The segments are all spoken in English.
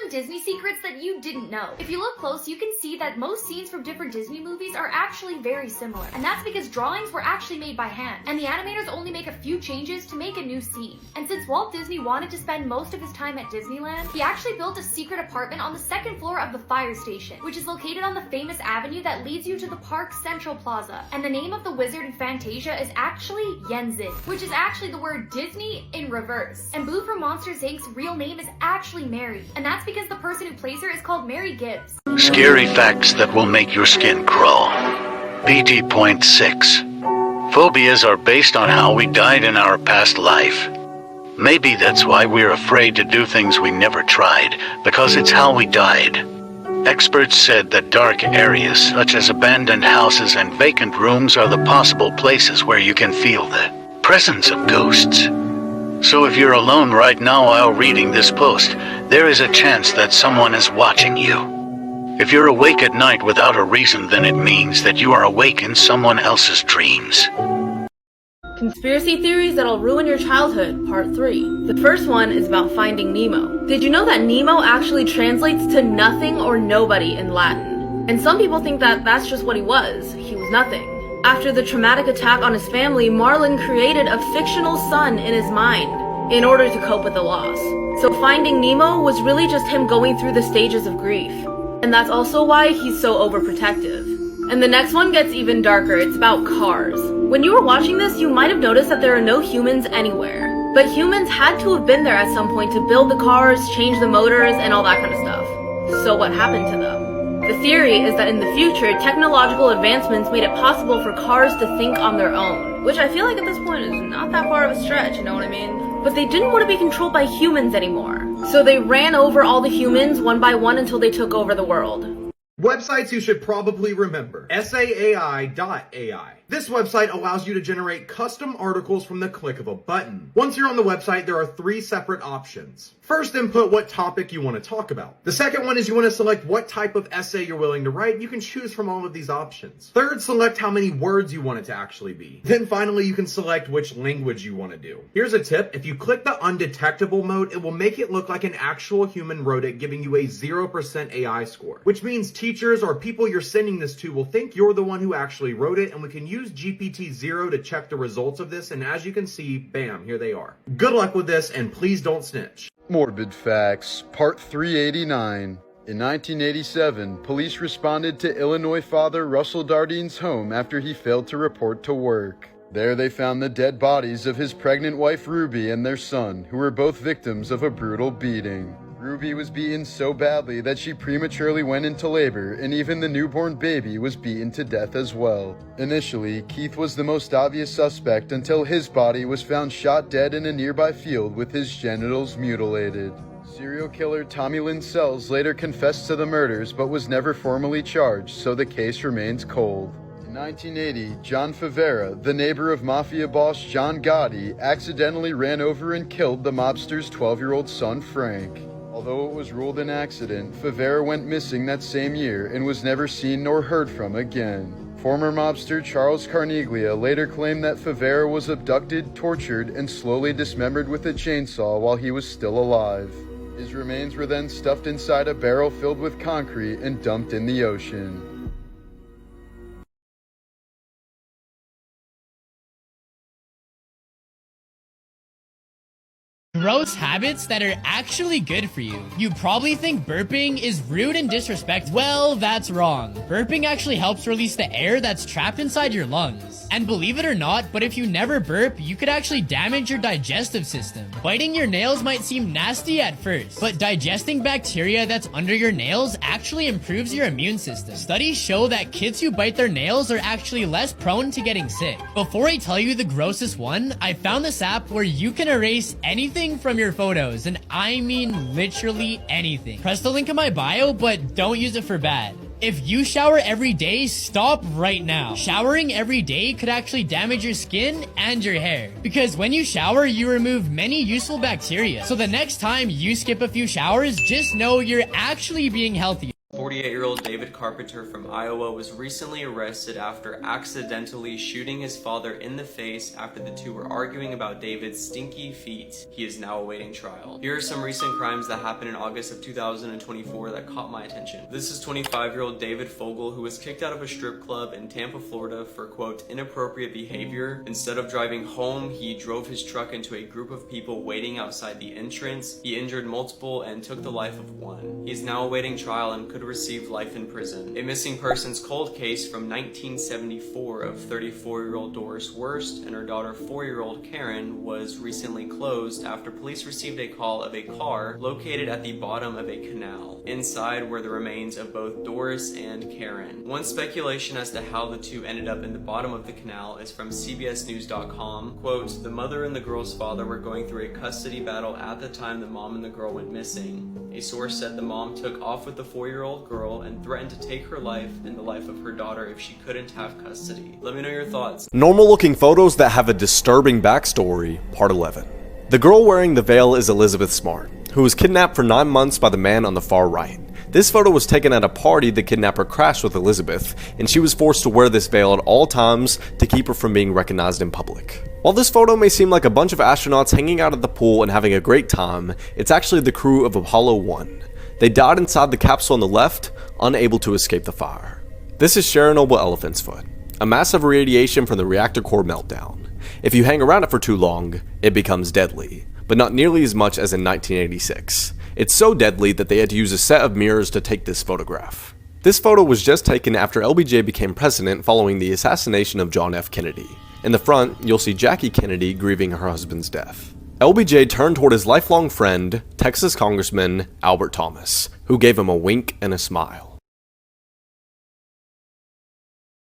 some Disney secrets that you didn't know. If you look close, you can see that most scenes from different Disney movies are actually very similar. And that's because drawings were actually made by hand, and the animators only make a few changes to make a new scene. And since Walt Disney wanted to spend most of his time at Disneyland, he actually built a secret apartment on the second floor of the fire station, which is located on the famous avenue that leads you to the park's Central Plaza. And the name of the wizard in Fantasia is actually Yenzin, which is actually the word Disney in reverse. And Boo from Monsters Inc.'s real name is actually Mary, and that's because the person who plays her is called Mary Gibbs. Scary facts that will make your skin crawl. PT.6. Phobias are based on how we died in our past life. Maybe that's why we're afraid to do things we never tried, because it's how we died. Experts said that dark areas, such as abandoned houses and vacant rooms, are the possible places where you can feel the presence of ghosts. So if you're alone right now while reading this post, there is a chance that someone is watching you. If you're awake at night without a reason, then it means that you are awake in someone else's dreams. Conspiracy theories that'll ruin your childhood, part 3. The first one is about finding Nemo. Did you know that Nemo actually translates to nothing or nobody in Latin? And some people think that that's just what he was. He was nothing. After the traumatic attack on his family, Marlin created a fictional son in his mind in order to cope with the loss. So finding Nemo was really just him going through the stages of grief. And that's also why he's so overprotective. And the next one gets even darker. It's about cars. When you were watching this, you might have noticed that there are no humans anywhere. But humans had to have been there at some point to build the cars, change the motors, and all that kind of stuff. So what happened to them? The theory is that in the future, technological advancements made it possible for cars to think on their own. Which I feel like at this point is not that far of a stretch, you know what I mean? But they didn't want to be controlled by humans anymore. So they ran over all the humans one by one until they took over the world. Websites you should probably remember. SAAI.ai. This website allows you to generate custom articles from the click of a button. Once you're on the website, there are 3 separate options. First, input what topic you want to talk about. The second one is you want to select what type of essay you're willing to write. You can choose from all of these options. Third, select how many words you want it to actually be. Then finally, you can select which language you want to do. Here's a tip. If you click the undetectable mode, it will make it look like an actual human wrote it, giving you a 0% AI score, which means teachers or people you're sending this to will think you're the one who actually wrote it, and we can use GPT-0 to check the results of this, and as you can see, bam, here they are. Good luck with this, and please don't snitch. Morbid Facts, Part 389. In 1987, police responded to Illinois father Russell Dardine's home after he failed to report to work. There they found the dead bodies of his pregnant wife Ruby and their son, who were both victims of a brutal beating. Ruby was beaten so badly that she prematurely went into labor, and even the newborn baby was beaten to death as well. Initially, Keith was the most obvious suspect until his body was found shot dead in a nearby field with his genitals mutilated. Serial killer Tommy Lynn Sells later confessed to the murders but was never formally charged, so the case remains cold. In 1980, John Favera, the neighbor of mafia boss John Gotti, accidentally ran over and killed the mobster's 12-year-old son Frank. Although it was ruled an accident, Favera went missing that same year and was never seen nor heard from again. Former mobster Charles Carneglia later claimed that Favera was abducted, tortured, and slowly dismembered with a chainsaw while he was still alive. His remains were then stuffed inside a barrel filled with concrete and dumped in the ocean. Gross habits that are actually good for you. You probably think burping is rude and disrespectful. Well, that's wrong. Burping actually helps release the air that's trapped inside your lungs. And believe it or not, but if you never burp, you could actually damage your digestive system. Biting your nails might seem nasty at first, but digesting bacteria that's under your nails actually improves your immune system. Studies show that kids who bite their nails are actually less prone to getting sick. Before I tell you the grossest one, I found this app where you can erase anything from your photos, and I mean literally anything. Press the link in my bio, but don't use it for bad. If you shower every day, stop right now. Showering every day could actually damage your skin and your hair, because when you shower, you remove many useful bacteria. So the next time you skip a few showers, just know you're actually being healthy. 48-year-old David Carpenter from Iowa was recently arrested after accidentally shooting his father in the face after the two were arguing about David's stinky feet. He is now awaiting trial. Here are some recent crimes that happened in August of 2024 that caught my attention. This is 25-year-old David Fogel, who was kicked out of a strip club in Tampa, Florida for, quote, inappropriate behavior. Instead of driving home, he drove his truck into a group of people waiting outside the entrance. He injured multiple and took the life of one. He is now awaiting trial and could receive life in prison. A missing persons cold case from 1974 of 34-year-old Doris Wurst and her daughter 4-year-old Karen was recently closed after police received a call of a car located at the bottom of a canal. Inside were the remains of both Doris and Karen. One speculation as to how the two ended up in the bottom of the canal is from CBSNews.com. Quote, the mother and the girl's father were going through a custody battle at the time the mom and the girl went missing. A source said the mom took off with the 4-year-old girl and threatened to take her life and the life of her daughter if she couldn't have custody. Let me know your thoughts. Normal looking photos that have a disturbing backstory, part 11. The girl wearing the veil is Elizabeth Smart, who was kidnapped for 9 months by the man on the far right. This photo was taken at a party the kidnapper crashed with Elizabeth, and she was forced to wear this veil at all times to keep her from being recognized in public. While this photo may seem like a bunch of astronauts hanging out at the pool and having a great time, it's actually the crew of Apollo 1. They died inside the capsule on the left, unable to escape the fire. This is Chernobyl elephant's foot, a massive radiation from the reactor core meltdown. If you hang around it for too long, it becomes deadly, but not nearly as much as in 1986. It's so deadly that they had to use a set of mirrors to take this photograph. This photo was just taken after LBJ became president following the assassination of John F. Kennedy. In the front, you'll see Jackie Kennedy grieving her husband's death. LBJ turned toward his lifelong friend, Texas Congressman Albert Thomas, who gave him a wink and a smile.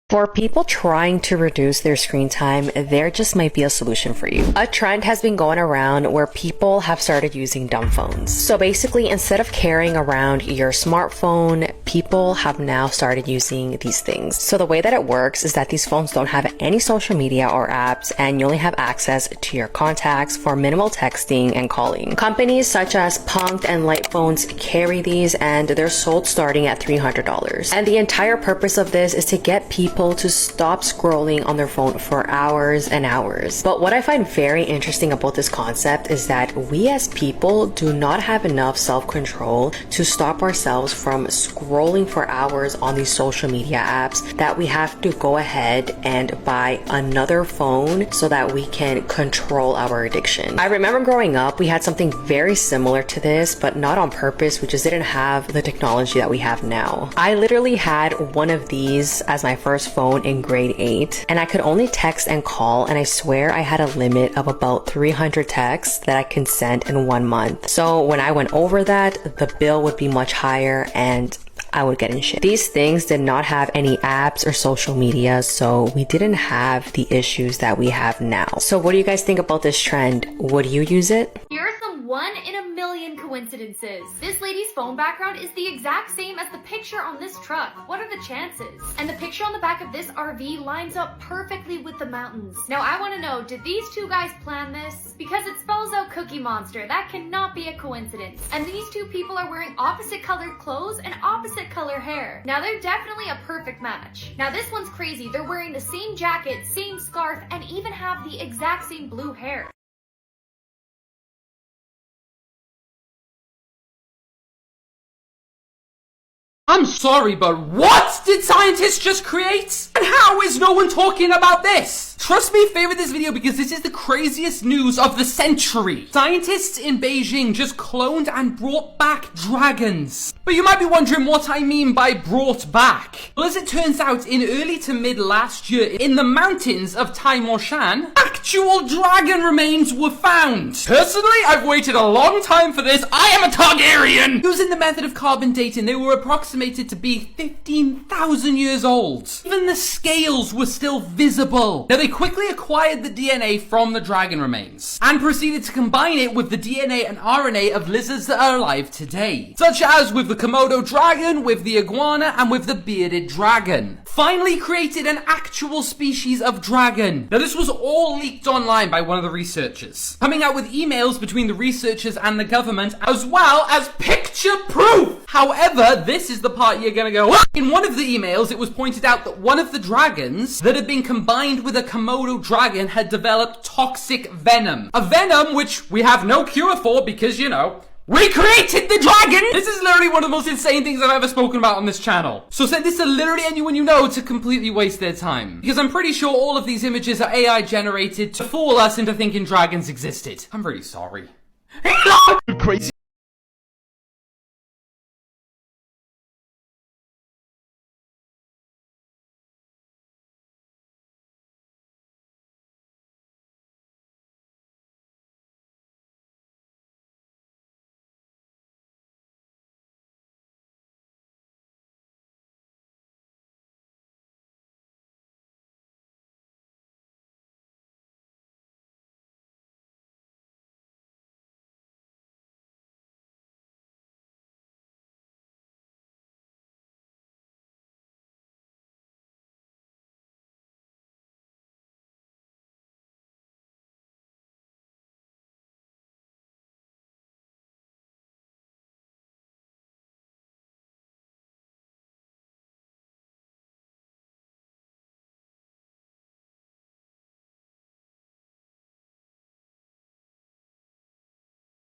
For people trying to reduce their screen time, there just might be a solution for you. A trend has been going around where people have started using dumb phones. So basically, instead of carrying around your smartphone, people have now started using these things. So the way that it works is that these phones don't have any social media or apps, and you only have access to your contacts for minimal texting and calling. Companies such as Punked and Light Phones carry these, and they're sold starting at $300. And the entire purpose of this is to get people to stop scrolling on their phone for hours and hours. But what I find very interesting about this concept is that we as people do not have enough self-control to stop ourselves from scrolling for hours on these social media apps, that we have to go ahead and buy another phone so that we can control our addiction. I remember growing up, we had something very similar to this, but not on purpose. We just didn't have the technology that we have now. I literally had one of these as my first phone in grade 8, and I could only text and call, and I swear I had a limit of about 300 texts that I can send in 1 month. So when I went over that, the bill would be much higher and I would get in shit. These things did not have any apps or social media, so we didn't have the issues that we have now. So what do you guys think about this trend? Would you use it? Here are some 1 in a million coincidences. This lady's phone background is the exact same as the picture on this truck. What are the chances? And the picture on the back of this RV lines up perfectly with the mountains. Now I want to know, did these two guys plan this? Because it spells out Cookie Monster. That cannot be a coincidence. And these two people are wearing opposite colored clothes and opposite color hair. Now they're definitely a perfect match. Now this one's crazy. They're wearing the same jacket, same scarf, and even have the exact same blue hair. I'm sorry, but what did scientists just create? And how is no one talking about this? Trust me, favorite this video because this is the craziest news of the century. Scientists in Beijing just cloned and brought back dragons. But you might be wondering what I mean by brought back. Well, as it turns out, in early to mid last year, in the mountains of Taimoshan, actual dragon remains were found. Personally, I've waited a long time for this. I am a Targaryen! Using the method of carbon dating, they were approximated to be 15,000 years old. Even the scales were still visible. Now, they quickly acquired the DNA from the dragon remains and proceeded to combine it with the DNA and RNA of lizards that are alive today, such as with the Komodo dragon, with the iguana, and with the bearded dragon. Finally created an actual species of dragon. Now, this was all leaked online by one of the researchers, coming out with emails between the researchers and the government, as well as picture proof. However, this is the part you're gonna go, "What?" In one of the emails, it was pointed out that one of the dragons that had been combined with a Komodo dragon had developed toxic venom. A venom which we have no cure for because, you know, we created the dragon! This is literally one of the most insane things I've ever spoken about on this channel. So send this to literally anyone you know to completely waste their time. Because I'm pretty sure all of these images are AI generated to fool us into thinking dragons existed. I'm really sorry. Crazy.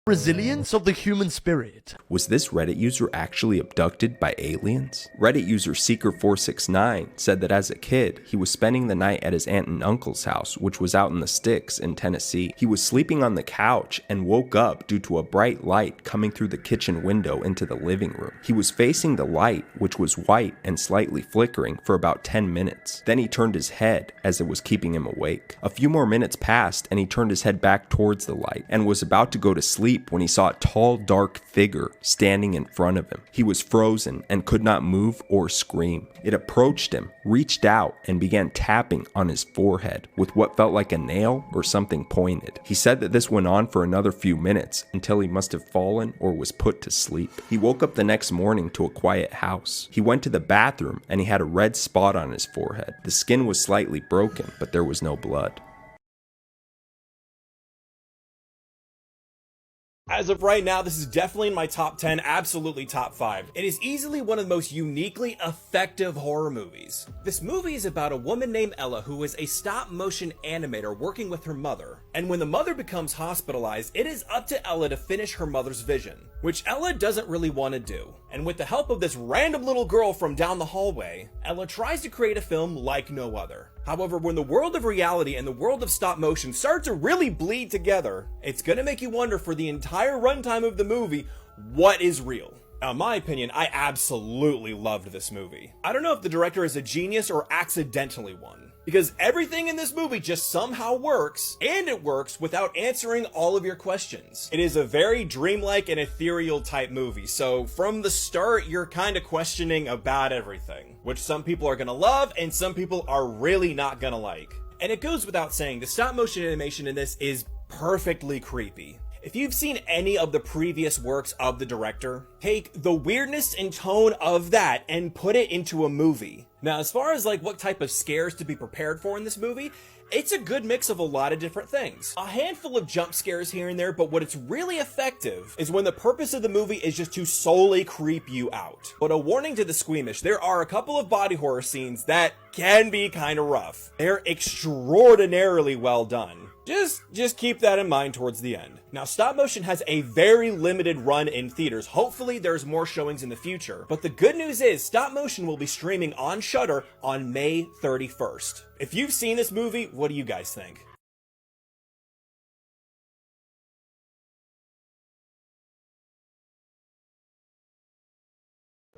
Resilience of the human spirit. Was this Reddit user actually abducted by aliens? Reddit user Seeker469 said that as a kid, he was spending the night at his aunt and uncle's house, which was out in the sticks in Tennessee. He was sleeping on the couch and woke up due to a bright light coming through the kitchen window into the living room. He was facing the light, which was white and slightly flickering, for about 10 minutes. Then he turned his head as it was keeping him awake. A few more minutes passed and he turned his head back towards the light and was about to go to sleep when he saw a tall, dark figure standing in front of him. He was frozen and could not move or scream. It approached him, reached out, and began tapping on his forehead with what felt like a nail or something pointed. He said that this went on for another few minutes until he must have fallen or was put to sleep. He woke up the next morning to a quiet house. He went to the bathroom and he had a red spot on his forehead. The skin was slightly broken, but there was no blood. As of right now, this is definitely in my top 10, absolutely top 5. It is easily one of the most uniquely effective horror movies. This movie is about a woman named Ella who is a stop-motion animator working with her mother. And when the mother becomes hospitalized, it is up to Ella to finish her mother's vision, which Ella doesn't really want to do. And with the help of this random little girl from down the hallway, Ella tries to create a film like no other. However, when the world of reality and the world of stop motion start to really bleed together, it's gonna make you wonder for the entire runtime of the movie, what is real? Now, in my opinion, I absolutely loved this movie. I don't know if the director is a genius or accidentally one, because everything in this movie just somehow works, and it works without answering all of your questions. It is a very dreamlike and ethereal type movie, so from the start, you're kind of questioning about everything, which some people are gonna love and some people are really not gonna like. And it goes without saying, the stop motion animation in this is perfectly creepy. If you've seen any of the previous works of the director, take the weirdness and tone of that and put it into a movie. Now, as far as like what type of scares to be prepared for in this movie, it's a good mix of a lot of different things. A handful of jump scares here and there, but what it's really effective is when the purpose of the movie is just to solely creep you out. But a warning to the squeamish, there are a couple of body horror scenes that can be kind of rough. They're extraordinarily well done. Just keep that in mind towards the end. Now, stop motion has a very limited run in theaters. Hopefully there's more showings in the future. But the good news is stop motion will be streaming on Shudder on May 31st. If you've seen this movie, what do you guys think?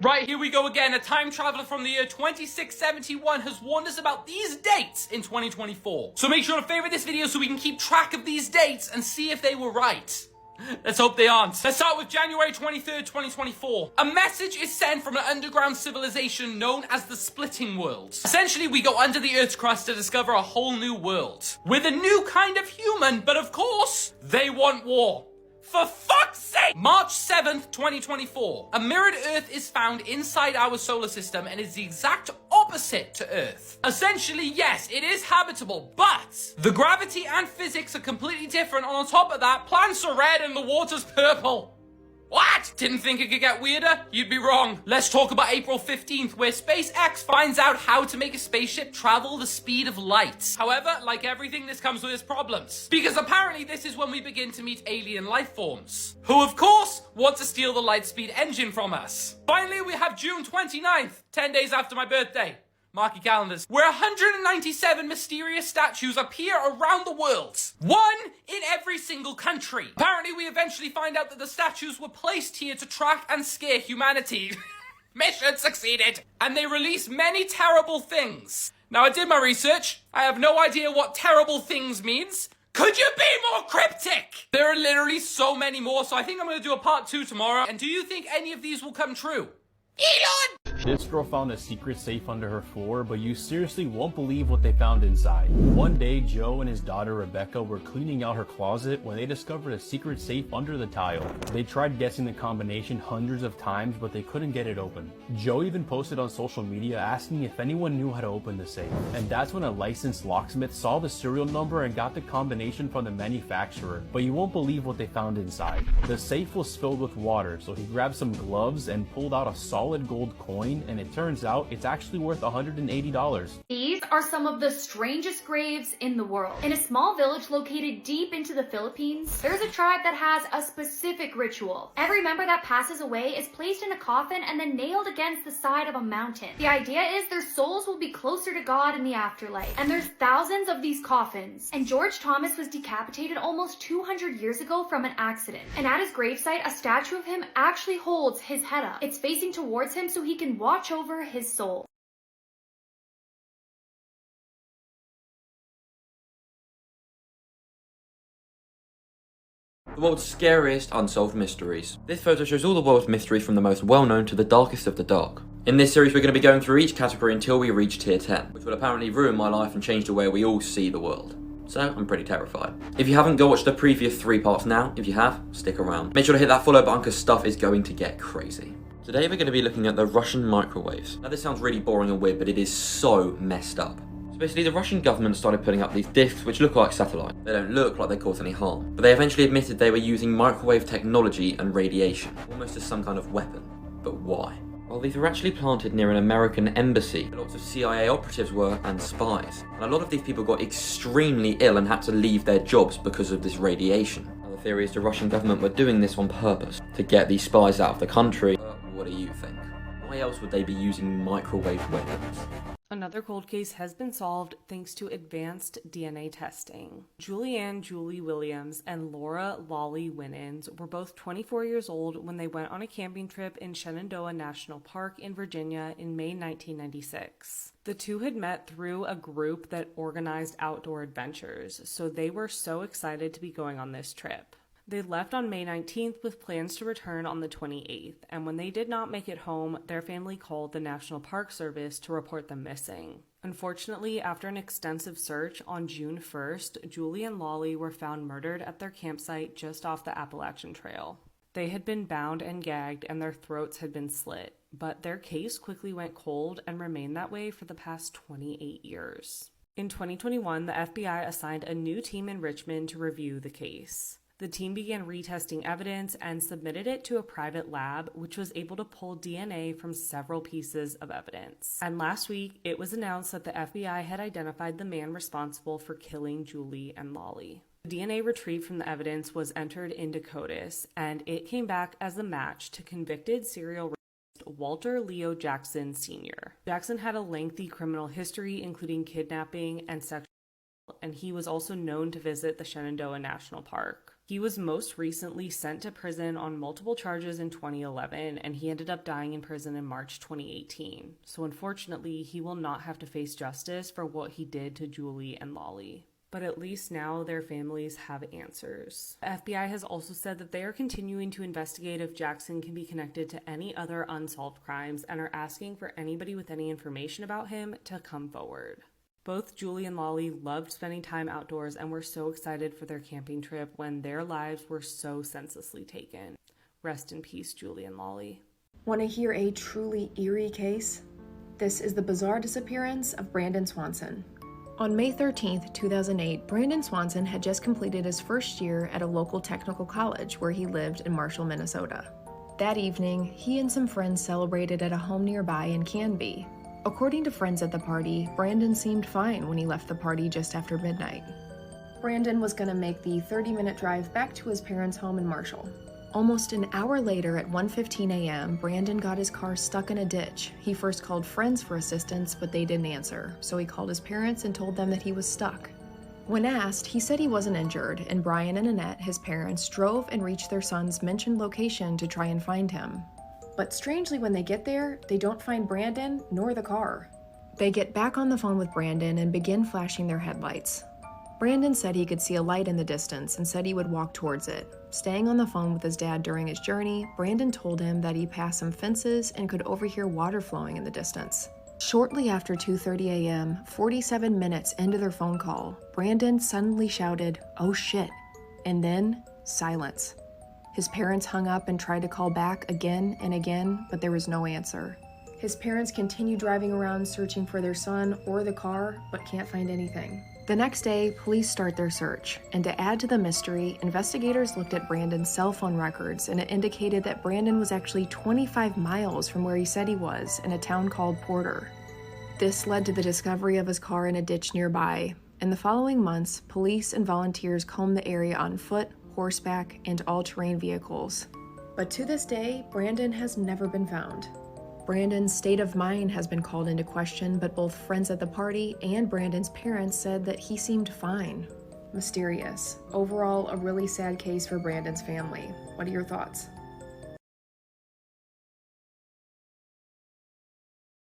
Right, here we go again. A time traveler from the year 2671 has warned us about these dates in 2024. So make sure to favorite this video so we can keep track of these dates and see if they were right. Let's hope they aren't. Let's start with January 23rd, 2024. A message is sent from an underground civilization known as the Splitting World. Essentially, we go under the Earth's crust to discover a whole new world. With a new kind of human, but of course, they want war. For fuck's sake! March 7th, 2024. A mirrored Earth is found inside our solar system and is the exact opposite to Earth. Essentially, yes, it is habitable, but the gravity and physics are completely different, and on top of that, plants are red and the water's purple. What? Didn't think it could get weirder? You'd be wrong. Let's talk about April 15th, where SpaceX finds out how to make a spaceship travel the speed of light. However, like everything, this comes with its problems. Because apparently this is when we begin to meet alien life forms, who of course want to steal the light speed engine from us. Finally, we have June 29th, 10 days after my birthday. Mark your calendars. Where 197 mysterious statues appear around the world. One in every single country. Apparently, we eventually find out that the statues were placed here to track and scare humanity. Mission succeeded. And they release many terrible things. Now, I did my research. I have no idea what terrible things means. Could you be more cryptic? There are literally so many more, so I think I'm going to do a part 2 tomorrow. And do you think any of these will come true? Elon! This girl found a secret safe under her floor, but you seriously won't believe what they found inside. One day, Joe and his daughter Rebecca were cleaning out her closet when they discovered a secret safe under the tile. They tried guessing the combination hundreds of times, but they couldn't get it open. Joe even posted on social media asking if anyone knew how to open the safe. And that's when a licensed locksmith saw the serial number and got the combination from the manufacturer. But you won't believe what they found inside. The safe was filled with water, so he grabbed some gloves and pulled out a solid gold coin, and it turns out it's actually worth $180. These are some of the strangest graves in the world. In a small village located deep into the Philippines, there's a tribe that has a specific ritual. Every member that passes away is placed in a coffin and then nailed against the side of a mountain. The idea is their souls will be closer to God in the afterlife. And there's thousands of these coffins. And George Thomas was decapitated almost 200 years ago from an accident. And at his gravesite, a statue of him actually holds his head up. It's facing towards him so he can watch over his soul. The world's scariest unsolved mysteries. This photo shows all the world's mysteries from the most well-known to the darkest of the dark. In this series we're going to be going through each category until we reach tier 10, which will apparently ruin my life and change the way we all see the world. So I'm pretty terrified. If you haven't, go watch the previous 3 parts now. If you have, stick around. Make sure to hit that follow button because stuff is going to get crazy. Today we're going to be looking at the Russian microwaves. Now this sounds really boring and weird, but it is so messed up. So basically the Russian government started putting up these discs which look like satellites. They don't look like they cause any harm, but they eventually admitted they were using microwave technology and radiation, almost as some kind of weapon. But why? Well, these were actually planted near an American embassy, where lots of CIA operatives were and spies. And a lot of these people got extremely ill and had to leave their jobs because of this radiation. Now the theory is the Russian government were doing this on purpose, to get these spies out of the country. What do you think? Why else would they be using microwave weapons? Another cold case has been solved thanks to advanced DNA testing. Julianne Julie Williams and Laura Lolly Winans were both 24 years old when they went on a camping trip in Shenandoah National Park in Virginia in May 1996. The two had met through a group that organized outdoor adventures, so they were so excited to be going on this trip. They left on May 19th with plans to return on the 28th, and when they did not make it home, their family called the National Park Service to report them missing. Unfortunately, after an extensive search, on June 1st, Julie and Lolly were found murdered at their campsite just off the Appalachian Trail. They had been bound and gagged, and their throats had been slit, but their case quickly went cold and remained that way for the past 28 years. In 2021, the FBI assigned a new team in Richmond to review the case. The team began retesting evidence and submitted it to a private lab, which was able to pull DNA from several pieces of evidence. And last week, it was announced that the FBI had identified the man responsible for killing Julie and Lolly. The DNA retrieved from the evidence was entered into CODIS, and it came back as a match to convicted serial rapist Walter Leo Jackson Sr. Jackson had a lengthy criminal history, including kidnapping and sexual assault, and he was also known to visit the Shenandoah National Park. He was most recently sent to prison on multiple charges in 2011, and he ended up dying in prison in March 2018. So unfortunately, he will not have to face justice for what he did to Julie and Lolly. But at least now their families have answers. The FBI has also said that they are continuing to investigate if Jackson can be connected to any other unsolved crimes and are asking for anybody with any information about him to come forward. Both Julie and Lolly loved spending time outdoors and were so excited for their camping trip when their lives were so senselessly taken. Rest in peace, Julie and Lolly. Want to hear a truly eerie case? This is the bizarre disappearance of Brandon Swanson. On May 13, 2008, Brandon Swanson had just completed his first year at a local technical college where he lived in Marshall, Minnesota. That evening, he and some friends celebrated at a home nearby in Canby. According to friends at the party, Brandon seemed fine when he left the party just after midnight. Brandon was going to make the 30-minute drive back to his parents' home in Marshall. Almost an hour later at 1:15 a.m., Brandon got his car stuck in a ditch. He first called friends for assistance, but they didn't answer, so he called his parents and told them that he was stuck. When asked, he said he wasn't injured, and Brian and Annette, his parents, drove and reached their son's mentioned location to try and find him. But strangely, when they get there, they don't find Brandon nor the car. They get back on the phone with Brandon and begin flashing their headlights. Brandon said he could see a light in the distance and said he would walk towards it. Staying on the phone with his dad during his journey, Brandon told him that he passed some fences and could overhear water flowing in the distance. Shortly after 2:30 a.m., 47 minutes into their phone call, Brandon suddenly shouted, "Oh shit," and then silence. His parents hung up and tried to call back again and again, but there was no answer. His parents continue driving around searching for their son or the car, but can't find anything. The next day, police start their search, and to add to the mystery, investigators looked at Brandon's cell phone records, and it indicated that Brandon was actually 25 miles from where he said he was, in a town called Porter. This led to the discovery of his car in a ditch nearby. In the following months, police and volunteers combed the area on foot, horseback, and all-terrain vehicles. But to this day, Brandon has never been found. Brandon's state of mind has been called into question, but both friends at the party and Brandon's parents said that he seemed fine. Mysterious. Overall, a really sad case for Brandon's family. What are your thoughts?